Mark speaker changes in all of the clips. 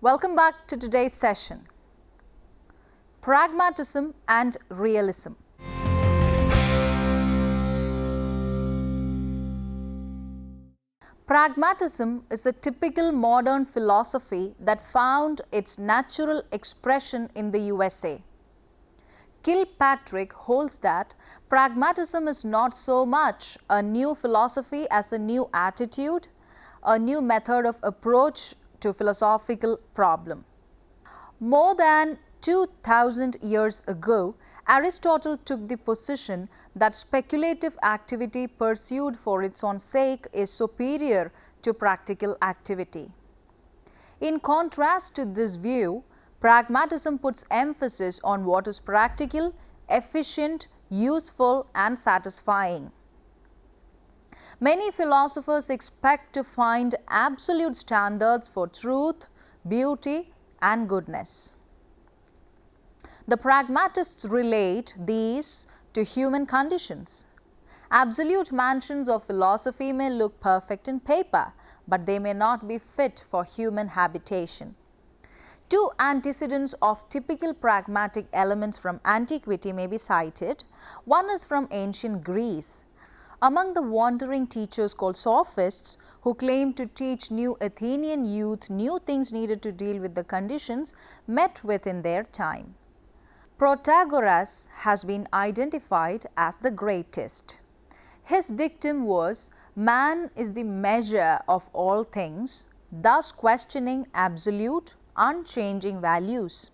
Speaker 1: Welcome back to today's session. Pragmatism and Realism. Pragmatism is a typical modern philosophy that found its natural expression in the USA. Kilpatrick holds that pragmatism is not so much a new philosophy as a new attitude, a new method of approach to philosophical problem. More than 2000 years ago, Aristotle took the position that speculative activity pursued for its own sake is superior to practical activity. In contrast to this view, pragmatism puts emphasis on what is practical, efficient, useful, and satisfying. Many philosophers expect to find absolute standards for truth, beauty, and goodness. The pragmatists relate these to human conditions. Absolute mansions of philosophy may look perfect in paper, but they may not be fit for human habitation. Two antecedents of typical pragmatic elements from antiquity may be cited. One is from ancient Greece. Among the wandering teachers called sophists, who claimed to teach new Athenian youth new things needed to deal with the conditions met with in their time. Protagoras has been identified as the greatest. His dictum was, "Man is the measure of all things," thus questioning absolute, unchanging values.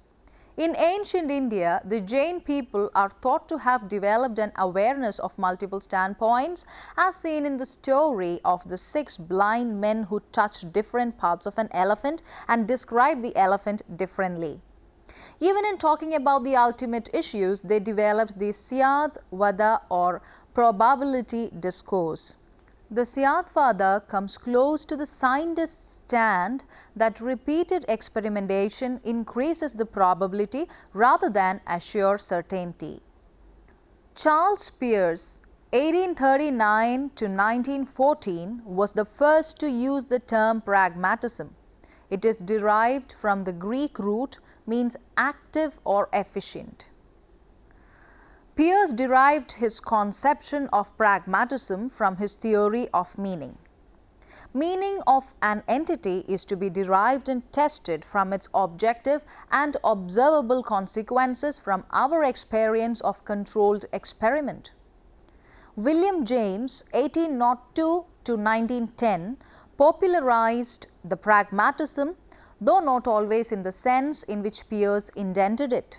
Speaker 1: In ancient India, the Jain people are thought to have developed an awareness of multiple standpoints, as seen in the story of the 6 blind men who touched different parts of an elephant and described the elephant differently. Even in talking about the ultimate issues, they developed the Syadvada or probability discourse. The Syadvada comes close to the scientist's stand that repeated experimentation increases the probability rather than assure certainty. Charles Peirce, 1839 to 1914, was the first to use the term pragmatism. It is derived from the Greek root, means active or efficient. Peirce derived his conception of pragmatism from his theory of meaning. Meaning of an entity is to be derived and tested from its objective and observable consequences from our experience of controlled experiment. William James, 1802 to 1910, popularized the pragmatism, though not always in the sense in which Peirce intended it.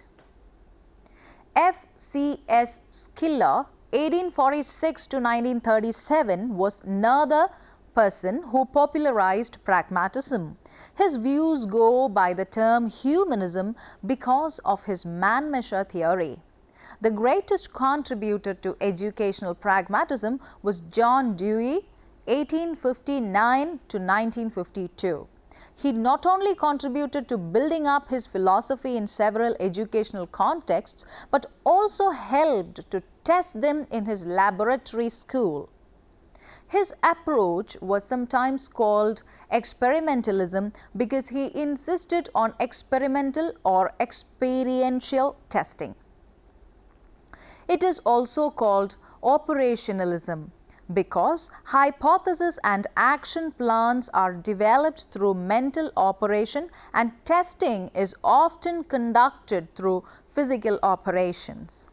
Speaker 1: F.C.S. Schiller, 1846 to 1937, was another person who popularized pragmatism. His views go by the term humanism because of his man-measure theory. The greatest contributor to educational pragmatism was John Dewey, 1859 to 1952. He not only contributed to building up his philosophy in several educational contexts, but also helped to test them in his laboratory school. His approach was sometimes called experimentalism because he insisted on experimental or experiential testing. It is also called operationalism because hypotheses and action plans are developed through mental operation and testing is often conducted through physical operations.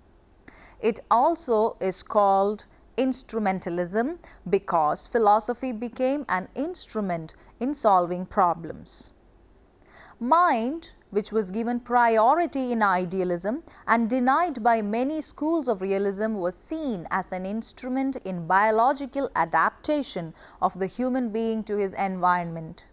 Speaker 1: It also is called instrumentalism because philosophy became an instrument in solving problems. Mind, which was given priority in idealism and denied by many schools of realism, was seen as an instrument in biological adaptation of the human being to his environment.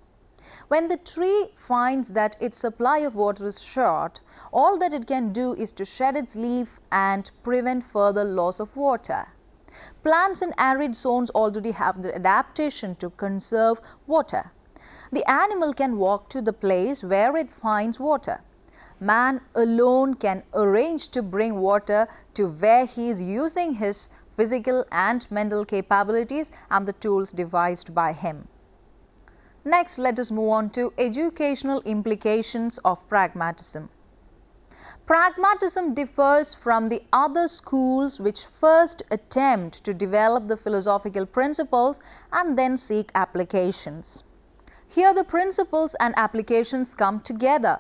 Speaker 1: When the tree finds that its supply of water is short, all that it can do is to shed its leaf and prevent further loss of water. Plants in arid zones already have the adaptation to conserve water. The animal can walk to the place where it finds water. Man alone can arrange to bring water to where he is using his physical and mental capabilities and the tools devised by him. Next, let us move on to educational implications of pragmatism. Pragmatism differs from the other schools which first attempt to develop the philosophical principles and then seek applications. Here the principles and applications come together.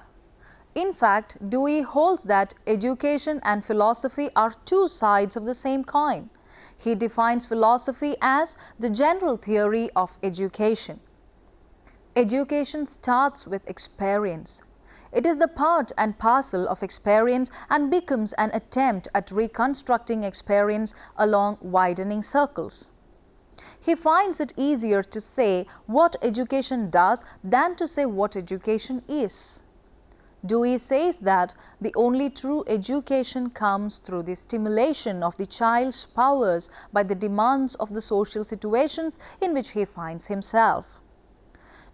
Speaker 1: In fact, Dewey holds that education and philosophy are two sides of the same coin. He defines philosophy as the general theory of education. Education starts with experience. It is the part and parcel of experience and becomes an attempt at reconstructing experience along widening circles. He finds it easier to say what education does than to say what education is. Dewey says that the only true education comes through the stimulation of the child's powers by the demands of the social situations in which he finds himself.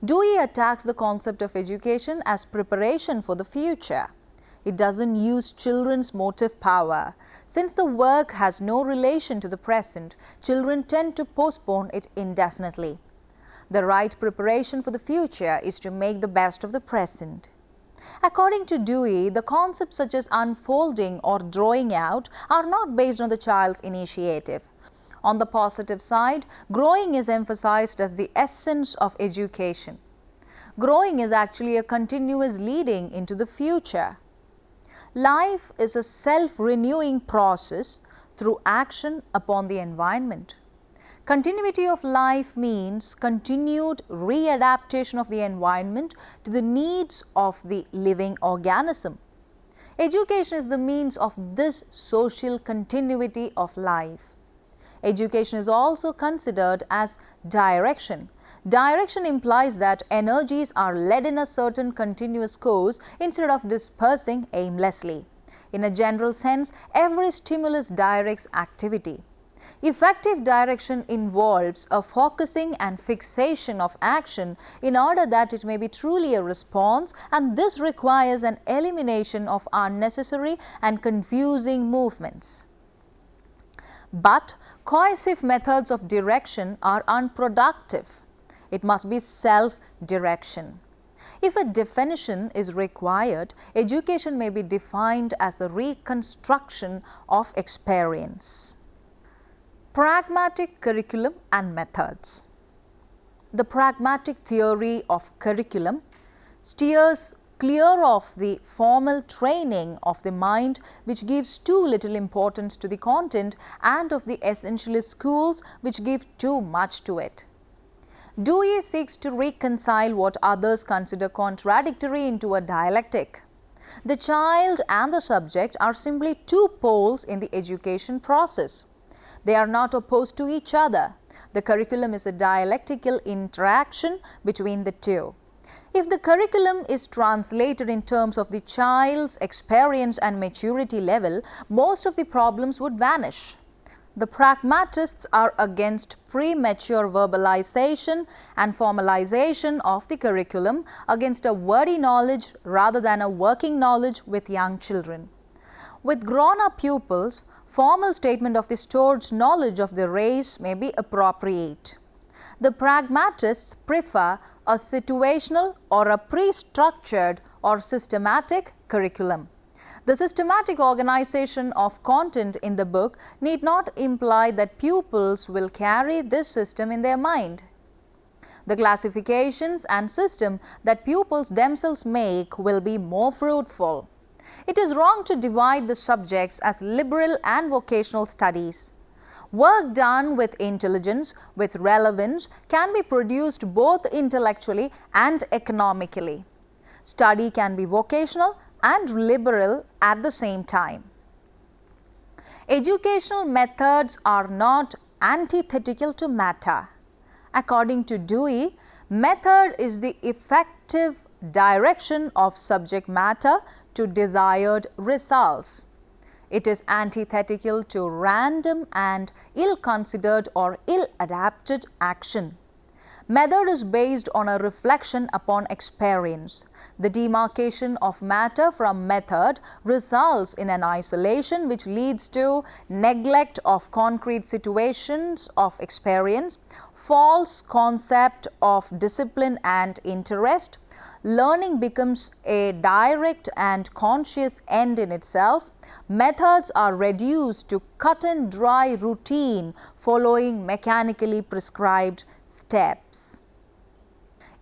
Speaker 1: Dewey attacks the concept of education as preparation for the future. It doesn't use children's motive power. Since the work has no relation to the present, children tend to postpone it indefinitely. The right preparation for the future is to make the best of the present. According to Dewey, the concepts such as unfolding or drawing out are not based on the child's initiative. On the positive side, growing is emphasized as the essence of education. Growing is actually a continuous leading into the future. Life is a self-renewing process through action upon the environment. Continuity of life means continued readaptation of the environment to the needs of the living organism. Education is the means of this social continuity of life. Education is also considered as direction. Direction implies that energies are led in a certain continuous course instead of dispersing aimlessly. In a general sense, every stimulus directs activity. Effective direction involves a focusing and fixation of action in order that it may be truly a response, and this requires an elimination of unnecessary and confusing movements. But coercive methods of direction are unproductive. It must be self-direction. If a definition is required, education may be defined as a reconstruction of experience. Pragmatic curriculum and methods. The pragmatic theory of curriculum steers clear of the formal training of the mind, which gives too little importance to the content, and of the essentialist schools which give too much to it. Dewey seeks to reconcile what others consider contradictory into a dialectic. The child and the subject are simply two poles in the education process. They are not opposed to each other. The curriculum is a dialectical interaction between the two. If the curriculum is translated in terms of the child's experience and maturity level, most of the problems would vanish. The pragmatists are against premature verbalization and formalization of the curriculum, against a wordy knowledge rather than a working knowledge with young children. With grown-up pupils, formal statement of the stored knowledge of the race may be appropriate. The pragmatists prefer a situational or a pre-structured or systematic curriculum. The systematic organization of content in the book need not imply that pupils will carry this system in their mind. The classifications and system that pupils themselves make will be more fruitful. It is wrong to divide the subjects as liberal and vocational studies. Work done with intelligence, with relevance, can be produced both intellectually and economically. Study can be vocational and liberal at the same time. Educational methods are not antithetical to matter. According to Dewey, method is the effective direction of subject matter to desired results. It is antithetical to random and ill-considered or ill-adapted action. Method is based on a reflection upon experience. The demarcation of matter from method results in an isolation which leads to neglect of concrete situations of experience, false concept of discipline and interest. Learning becomes a direct and conscious end in itself. Methods are reduced to cut and dry routine following mechanically prescribed steps.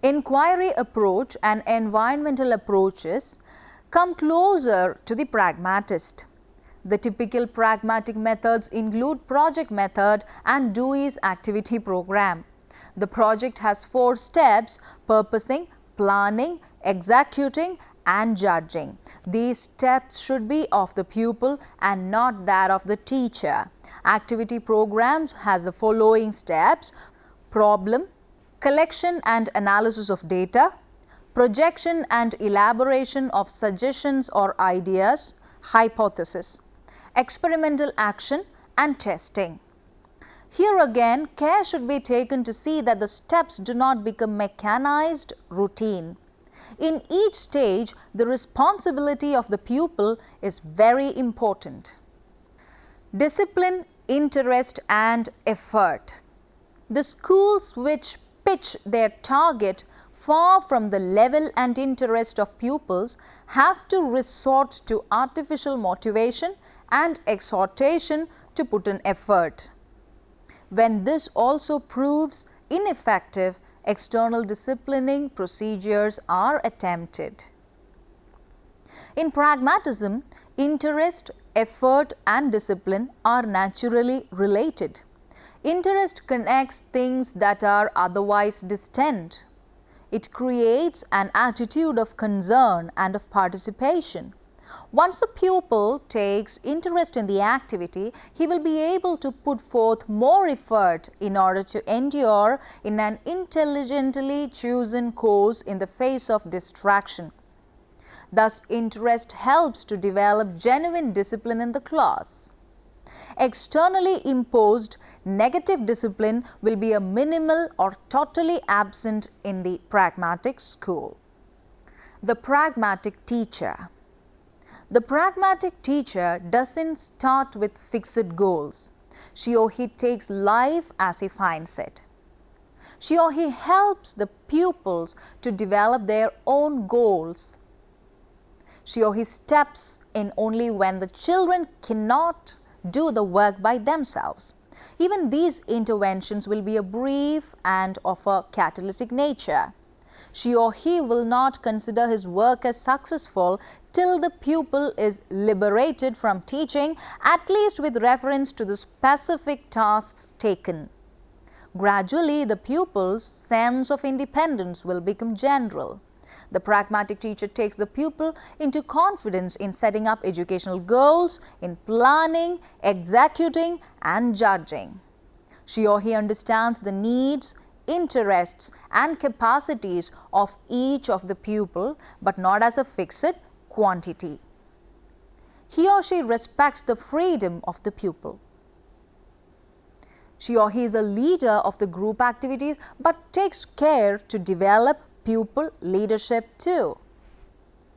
Speaker 1: Inquiry approach and environmental approaches come closer to the pragmatist. The typical pragmatic methods include project method and Dewey's activity program. The project has 4 steps: purposing, planning, executing and judging. These steps should be of the pupil and not that of the teacher. Activity programs has the following steps: problem, collection and analysis of data, projection and elaboration of suggestions or ideas, hypothesis, experimental action and testing. Here again, care should be taken to see that the steps do not become mechanized routine. In each stage, the responsibility of the pupil is very important. Discipline, interest and effort. The schools which pitch their target far from the level and interest of pupils have to resort to artificial motivation and exhortation to put in effort. When this also proves ineffective, external disciplining procedures are attempted. In pragmatism, interest, effort and discipline are naturally related. Interest connects things that are otherwise distant. It creates an attitude of concern and of participation. Once the pupil takes interest in the activity, he will be able to put forth more effort in order to endure in an intelligently chosen course in the face of distraction. Thus, interest helps to develop genuine discipline in the class. Externally imposed negative discipline will be a minimal or totally absent in the pragmatic school. The pragmatic teacher. The pragmatic teacher doesn't start with fixed goals. She or he takes life as he finds it. She or he helps the pupils to develop their own goals. She or he steps in only when the children cannot do the work by themselves. Even these interventions will be brief and of a catalytic nature. She or he will not consider his work as successful till the pupil is liberated from teaching, at least with reference to the specific tasks taken. Gradually, the pupil's sense of independence will become general. The pragmatic teacher takes the pupil into confidence in setting up educational goals, in planning, executing and judging. She or he understands the needs, interests and capacities of each of the pupil, but not as a fixed quantity. He or she respects the freedom of the pupil. She or he is a leader of the group activities, but takes care to develop pupil leadership too.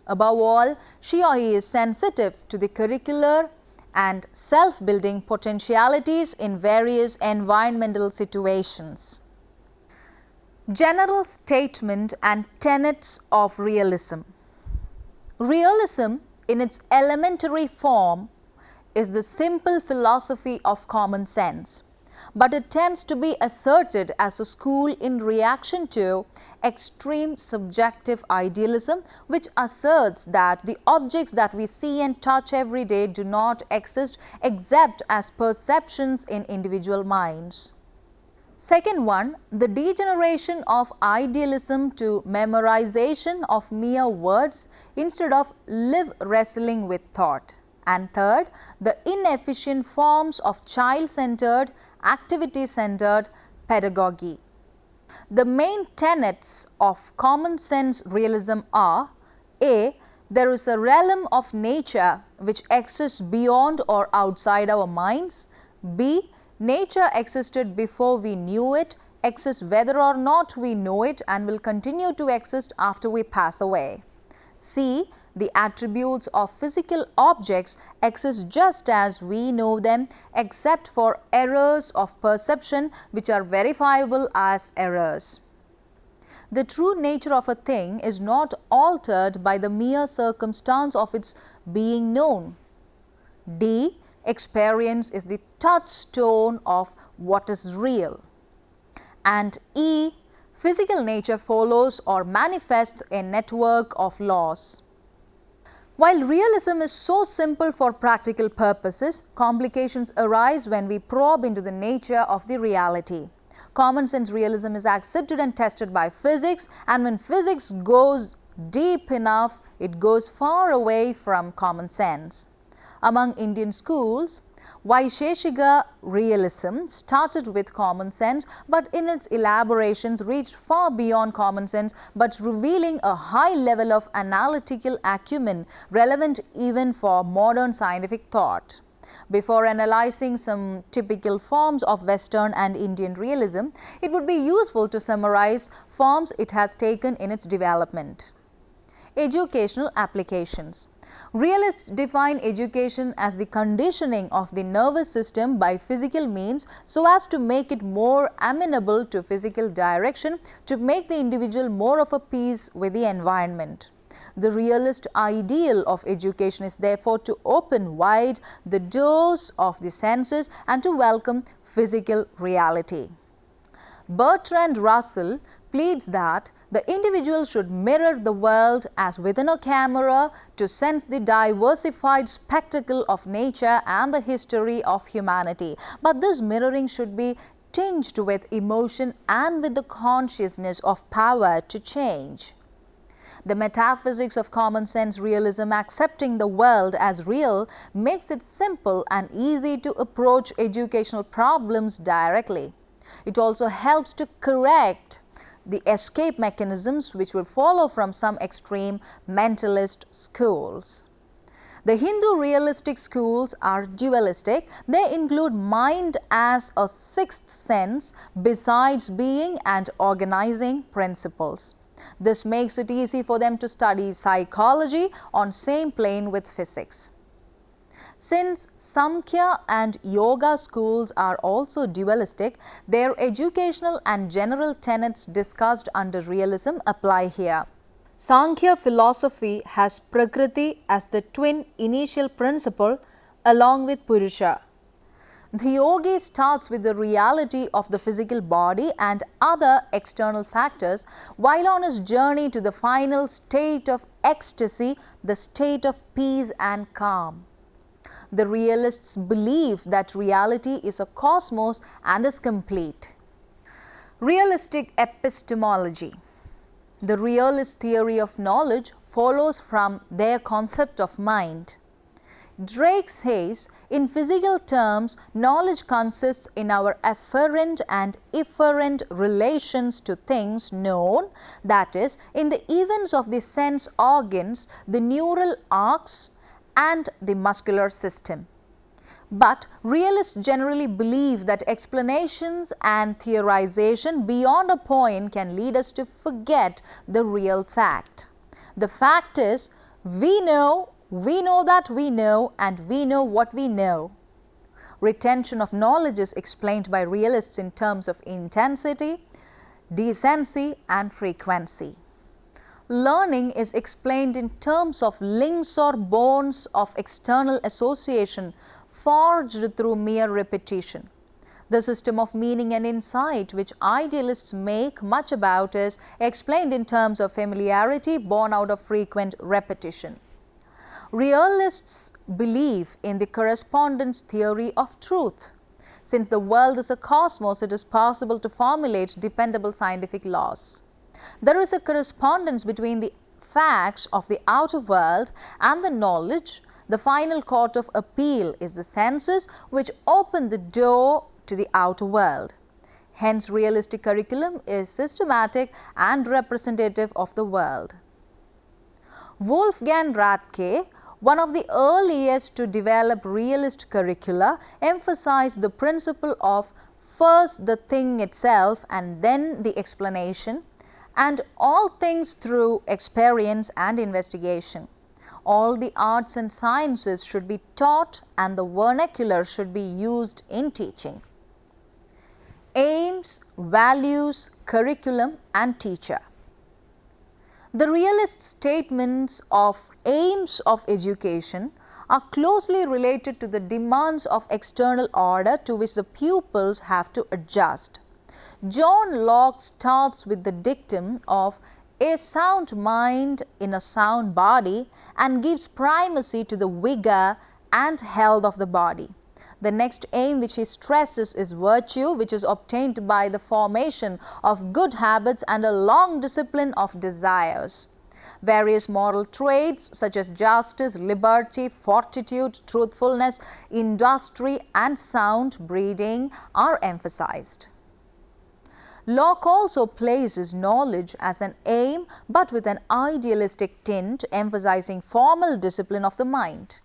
Speaker 1: Above all, she or he is sensitive to the curricular and self-building potentialities in various environmental situations. General statement and tenets of realism. Realism, in its elementary form, is the simple philosophy of common sense, but it tends to be asserted as a school in reaction to extreme subjective idealism, which asserts that the objects that we see and touch every day do not exist except as perceptions in individual minds. Second one, the degeneration of idealism to memorization of mere words instead of live wrestling with thought. And third, the inefficient forms of child-centered, activity-centered pedagogy. The main tenets of common sense realism are: A. There is a realm of nature which exists beyond or outside our minds. B. Nature existed before we knew it. exists whether or not we know it and will continue to exist after we pass away. C. The attributes of physical objects exist just as we know them, except for errors of perception which are verifiable as errors. The true nature of a thing is not altered by the mere circumstance of its being known. D. Experience is the touchstone of what is real. And E. Physical nature follows or manifests a network of laws. While realism is so simple for practical purposes, complications arise when we probe into the nature of the reality. Common sense realism is accepted and tested by physics, and when physics goes deep enough, it goes far away from common sense. Among Indian schools, Vaisheshika realism started with common sense, but in its elaborations reached far beyond common sense, but revealing a high level of analytical acumen relevant even for modern scientific thought. Before analyzing some typical forms of Western and Indian realism, it would be useful to summarize forms it has taken in its development. Educational applications. Realists define education as the conditioning of the nervous system by physical means so as to make it more amenable to physical direction, to make the individual more of a piece with the environment. The realist ideal of education is therefore to open wide the doors of the senses and to welcome physical reality. Bertrand Russell pleads that the individual should mirror the world as within a camera to sense the diversified spectacle of nature and the history of humanity. But this mirroring should be tinged with emotion and with the consciousness of power to change. The metaphysics of common sense realism, accepting the world as real, makes it simple and easy to approach educational problems directly. It also helps to correct the escape mechanisms which will follow from some extreme mentalist schools. The Hindu realistic schools are dualistic. They include mind as a sixth sense besides being and organizing principles. This makes it easy for them to study psychology on same plane with physics. Since Samkhya and Yoga schools are also dualistic, their educational and general tenets discussed under realism apply here. Sankhya philosophy has Prakriti as the twin initial principle along with Purusha. The yogi starts with the reality of the physical body and other external factors, while on his journey to the final state of ecstasy, the state of peace and calm. The realists believe that reality is a cosmos and is complete. Realistic epistemology. The realist theory of knowledge follows from their concept of mind. Drake says, in physical terms, knowledge consists in our afferent and efferent relations to things known, that is, in the events of the sense organs, the neural arcs, and the muscular system. But realists generally believe that explanations and theorization beyond a point can lead us to forget the real fact. The fact is, we know that we know, and we know what we know. Retention of knowledge is explained by realists in terms of intensity, decency, and frequency. Learning is explained in terms of links or bonds of external association forged through mere repetition. The system of meaning and insight which idealists make much about is explained in terms of familiarity born out of frequent repetition. Realists believe in the correspondence theory of truth. Since the world is a cosmos, it is possible to formulate dependable scientific laws. There is a correspondence between the facts of the outer world and the knowledge. The final court of appeal is the senses which open the door to the outer world. Hence, realistic curriculum is systematic and representative of the world. Wolfgang Rathke, one of the earliest to develop realist curricula, emphasized the principle of first the thing itself and then the explanation, and all things through experience and investigation. All the arts and sciences should be taught and the vernacular should be used in teaching. Aims, values, curriculum and teacher. The realist statements of aims of education are closely related to the demands of external order to which the pupils have to adjust. John Locke starts with the dictum of a sound mind in a sound body and gives primacy to the vigor and health of the body. The next aim which he stresses is virtue, which is obtained by the formation of good habits and a long discipline of desires. Various moral traits such as justice, liberty, fortitude, truthfulness, industry and sound breeding are emphasized. Locke also places knowledge as an aim but with an idealistic tint, emphasizing formal discipline of the mind.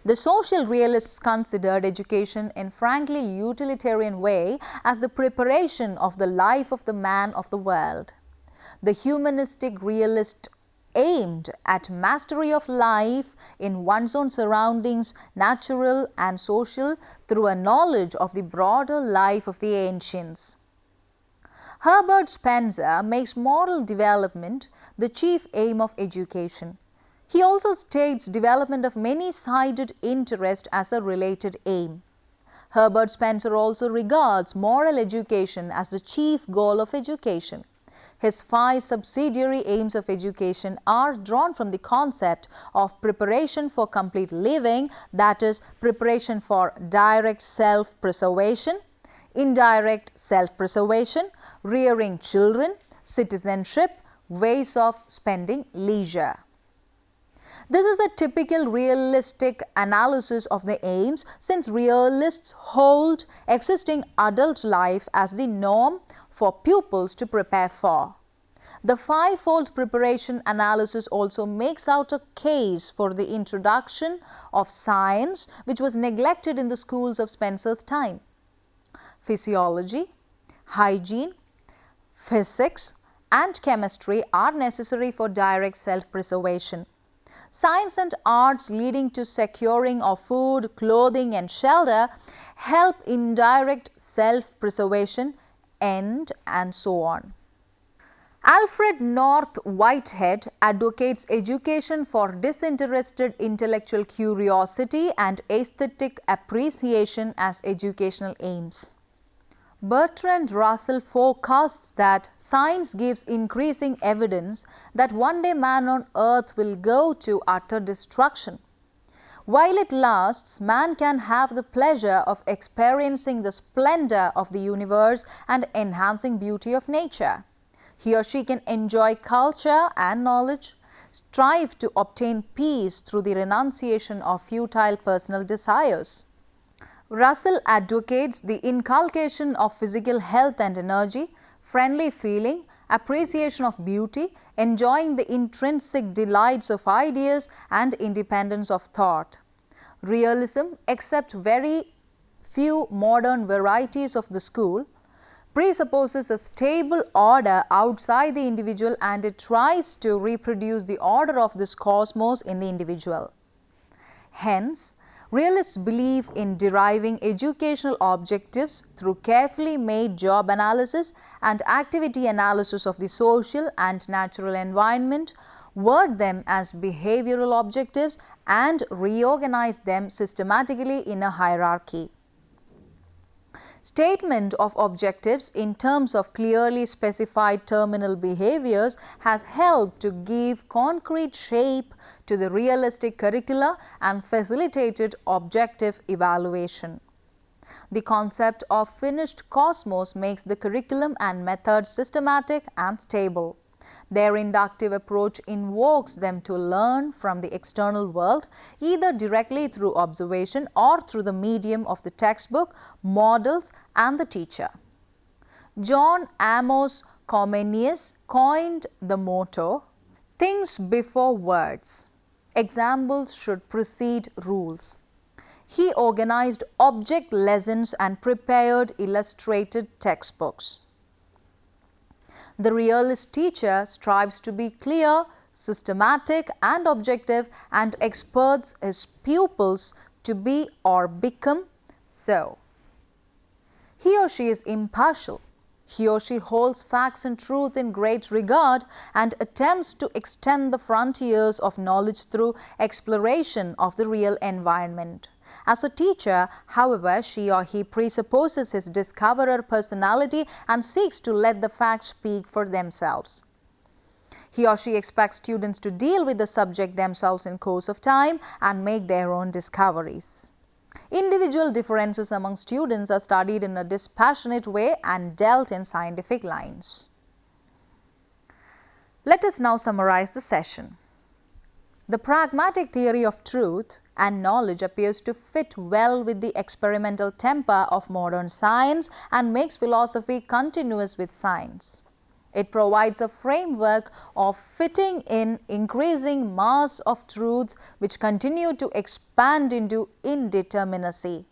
Speaker 1: The social realists considered education in frankly utilitarian way as the preparation of the life of the man of the world. The humanistic realist aimed at mastery of life in one's own surroundings, natural and social, through a knowledge of the broader life of the ancients. Herbert Spencer makes moral development the chief aim of education. He also states development of many-sided interest as a related aim. Herbert Spencer also regards moral education as the chief goal of education. His 5 subsidiary aims of education are drawn from the concept of preparation for complete living, that is, preparation for direct self-preservation, indirect self-preservation, rearing children, citizenship, ways of spending leisure. This is a typical realistic analysis of the aims, since realists hold existing adult life as the norm for pupils to prepare for. The 5-fold preparation analysis also makes out a case for the introduction of science, which was neglected in the schools of Spencer's time. Physiology, hygiene, physics, and chemistry are necessary for direct self-preservation. Science and arts leading to securing of food, clothing and shelter help in direct self-preservation, and so on. Alfred North Whitehead advocates education for disinterested intellectual curiosity and aesthetic appreciation as educational aims. Bertrand Russell forecasts that science gives increasing evidence that one day man on earth will go to utter destruction. While it lasts, man can have the pleasure of experiencing the splendor of the universe and enhancing beauty of nature. He or she can enjoy culture and knowledge, strive to obtain peace through the renunciation of futile personal desires. Russell advocates the inculcation of physical health and energy, friendly feeling, appreciation of beauty, enjoying the intrinsic delights of ideas and independence of thought. Realism, except very few modern varieties of the school, presupposes a stable order outside the individual, and it tries to reproduce the order of this cosmos in the individual. Hence, realists believe in deriving educational objectives through carefully made job analysis and activity analysis of the social and natural environment, word them as behavioral objectives, and reorganize them systematically in a hierarchy. Statement of objectives in terms of clearly specified terminal behaviors has helped to give concrete shape to the realistic curricula and facilitated objective evaluation. The concept of finished cosmos makes the curriculum and method systematic and stable. Their inductive approach invokes them to learn from the external world, either directly through observation or through the medium of the textbook, models, and the teacher. John Amos Comenius coined the motto, "Things before words. Examples should precede rules." He organized object lessons and prepared illustrated textbooks. The realist teacher strives to be clear, systematic and objective and experts his pupils to be or become so. He or she is impartial. He or she holds facts and truth in great regard and attempts to extend the frontiers of knowledge through exploration of the real environment. As a teacher, however, she or he presupposes his discoverer personality and seeks to let the facts speak for themselves. He or she expects students to deal with the subject themselves in course of time and make their own discoveries. Individual differences among students are studied in a dispassionate way and dealt in scientific lines. Let us now summarize the session. The pragmatic theory of truth and knowledge appears to fit well with the experimental temper of modern science and makes philosophy continuous with science. It provides a framework of fitting in increasing mass of truths which continue to expand into indeterminacy.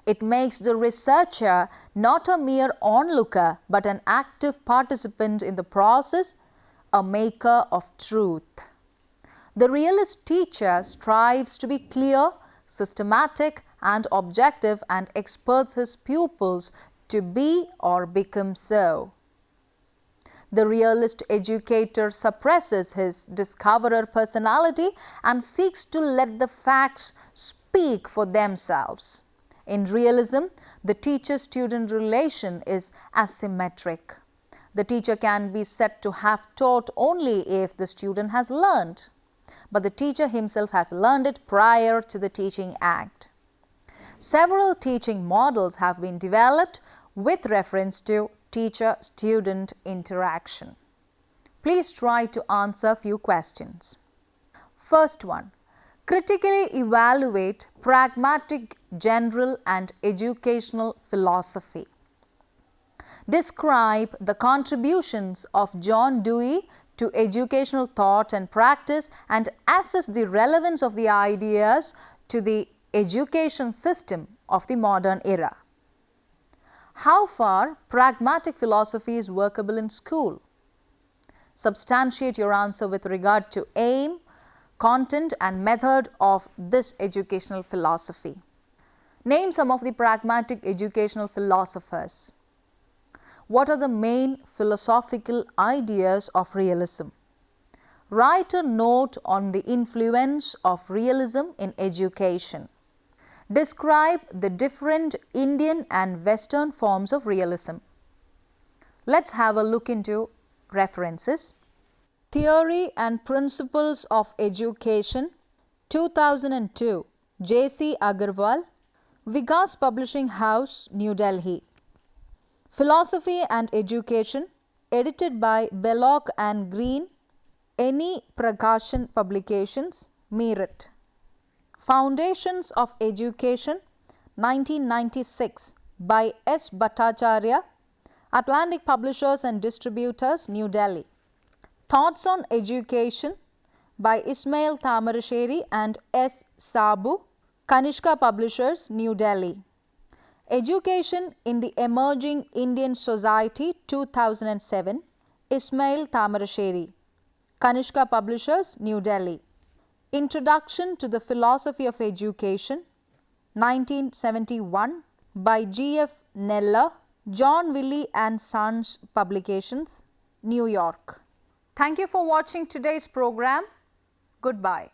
Speaker 1: It makes the researcher not a mere onlooker but an active participant in the process, a maker of truth. The realist teacher strives to be clear, systematic and objective and experts his pupils to be or become so. The realist educator suppresses his discoverer personality and seeks to let the facts speak for themselves. In realism, the teacher-student relation is asymmetric. The teacher can be said to have taught only if the student has learned, but the teacher himself has learned it prior to the teaching act. Several teaching models have been developed with reference to teacher-student interaction. Please try to answer few questions. First one, critically evaluate pragmatic, general and educational philosophy. Describe the contributions of John Dewey to educational thought and practice and assess the relevance of the ideas to the education system of the modern era. How far pragmatic philosophy is workable in school? Substantiate your answer with regard to aim, content and method of this educational philosophy. Name some of the pragmatic educational philosophers. What are the main philosophical ideas of realism? Write a note on the influence of realism in education. Describe the different Indian and Western forms of realism. Let's have a look into references. Theory and Principles of Education, 2002, J.C. Agarwal, Vikas Publishing House, New Delhi. Philosophy and Education, edited by Belloc and Green, Any Prakashan Publications, Meerut. Foundations of Education, 1996, by S. Bhattacharya, Atlantic Publishers and Distributors, New Delhi. Thoughts on Education, by Ismail Tamarasheri and S. Sabu, Kanishka Publishers, New Delhi. Education in the Emerging Indian Society, 2007, Ismail Tamarasheri, Kanishka Publishers, New Delhi. Introduction to the Philosophy of Education, 1971, by G. F. Neller, John Wiley and Sons Publications, New York. Thank you for watching today's program. Goodbye.